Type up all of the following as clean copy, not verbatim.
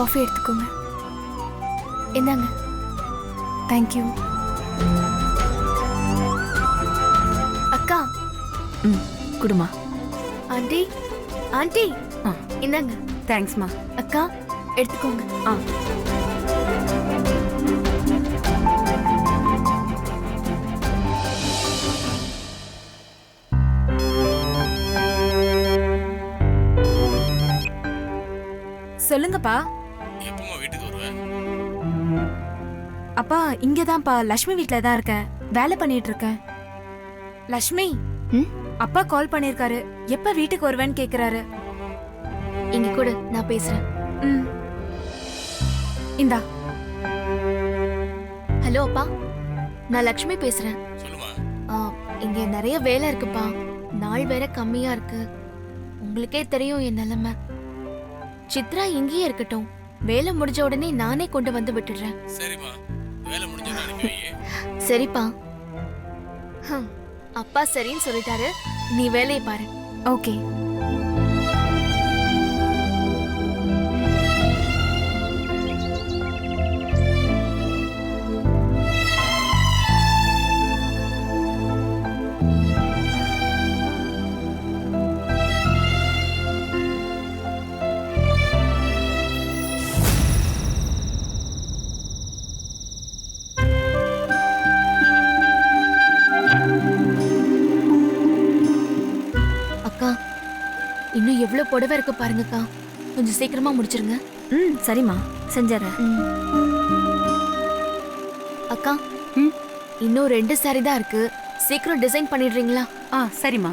Coffee எடுத்துக்கோங்க. இந்தாங்க. Thank you. அக்கா. குடுமா. ஆண்டி ஆண்டி இந்தாங்க. தேங்க்ஸ்மா. அக்கா எடுத்துக்கோங்க. சொல்லுங்கப்பா. எப்பமா வீட்டுக்கு வருவ? அப்பா இங்கதான்ப்பா, லட்சுமி வீட்ல தான் இருக்கேன். வேலை பண்ணிட்டு இருக்கேன். லட்சுமி, அப்பா கால் பண்ணிருக்காரு. எப்ப வீட்டுக்கு வருவேன்னு கேக்குறாரு. இங்க கூட நான் பேசுறேன். இந்தா. ஹலோ அப்பா, நான் லக்ஷ்மி பேசுறேன். சொல்லுமா. இங்க நிறைய வேலை இருக்குப்பா. நாள் வேற கம்மியா இருக்கு. உங்களுக்கே தெரியும் என் நிலைமை. சித்ரா இங்கேயே இருக்கட்டும். வேலை முடிஞ்ச உடனே நானே கொண்டு வந்து விட்டுடுறேன். சரிம்மா, வேலை முடிஞ்சது அனுப்பி வை. சரிப்பா. அப்பா சரின்னு சொல்லிட்டாரு. நீ வேலையை பாரு. ஓகே. இன்னும் எவ்வளவு புடவை இருக்கு பாருங்கக்கா. கொஞ்சம் சீக்கிரமா முடிச்சிருங்க. சரிம்மா, செஞ்சிடறேன். அக்கா, இன்னும் 2 சாரி தான் இருக்கு. சீக்கிரம் டிசைன் பண்ணிடுறீங்களா? சரிம்மா.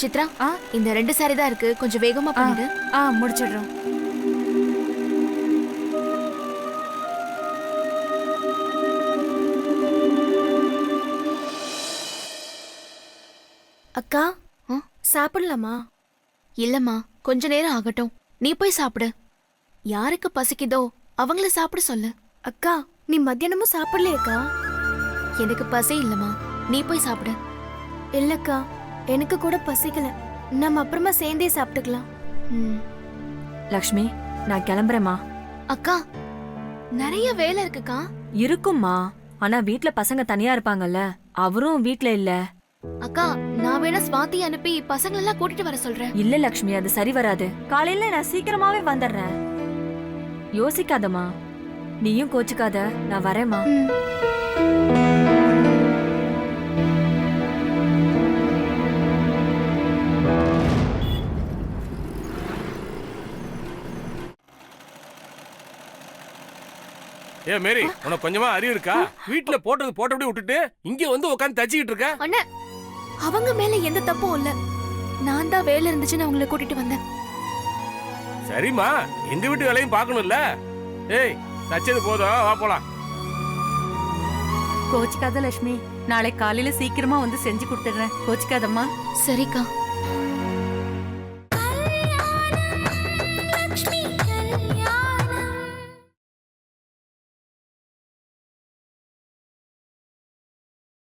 சித்ரா, இந்த 2 சாரி தான் இருக்கு. கொஞ்சம் வேகமா பண்ணிடு. முடிச்சிடுறோம். அக்கா, சாப்பிடலாமா? இல்லம்மா, கொஞ்ச நேரம் ஆகட்டும். நீ போய் சாப்பிடு. யாருக்கு பசிக்குதோ அவங்கள சாப்பிட சொல்லு. அக்கா, நீ மத்தியானமும் சாப்பிடலையக்கா? எனக்கு பசி இல்லம்மா, நீ போய் சாப்பிடு. இல்லக்கா, எனக்கு கூட பசிக்கல. நம்ம அப்புறமா சேர்ந்தே சாப்பிட்டுக்கலாம். லக்ஷ்மி, நான் கிளம்புறேம்மா. அக்கா, நிறைய வேலை இருக்குக்கா. இருக்கும்மா, ஆனா வீட்ல பசங்க தனியா இருப்பாங்கல்ல, அவரும் வீட்ல இல்ல. அக்கா, நான் வேணா ஸ்வாதி அனுப்பி பசங்களெல்லாம் கூட்டிட்டு வர சொல்றேன். இல்ல லக்ஷ்மி, அது சரி வராது. காலையில நான் சீக்கிரமாவே வந்துடுறேன். யோசிக்காதம்மா, நீயும் கோச்சுக்காத. நான் வரேம்மா. ஏ மேரி, உனக்கு கொஞ்சமா அறிவு இருக்கா? வீட்டுல போட்டபடி விட்டுட்டு இங்க வந்து உட்காந்து தச்சிக்கிட்டு இருக்க. அண்ணா, அவங்க மேல எந்த தப்பும் இல்ல. நான் தான் வேலை இருந்துச்சுன்னு அவங்கள கூட்டிட்டு வந்தேன். சரிம்மா, எங்க வீட்டு வேலையும் பார்க்கணும்ல. ஏய், தச்சது போதும், வா போலாம். கோச்சுக்காத லட்சுமி, நாளை காலையில சீக்கிரமா வந்து செஞ்சு கொடுத்துடுறேன். கோச்சுக்காதம்மா. சரிக்கா.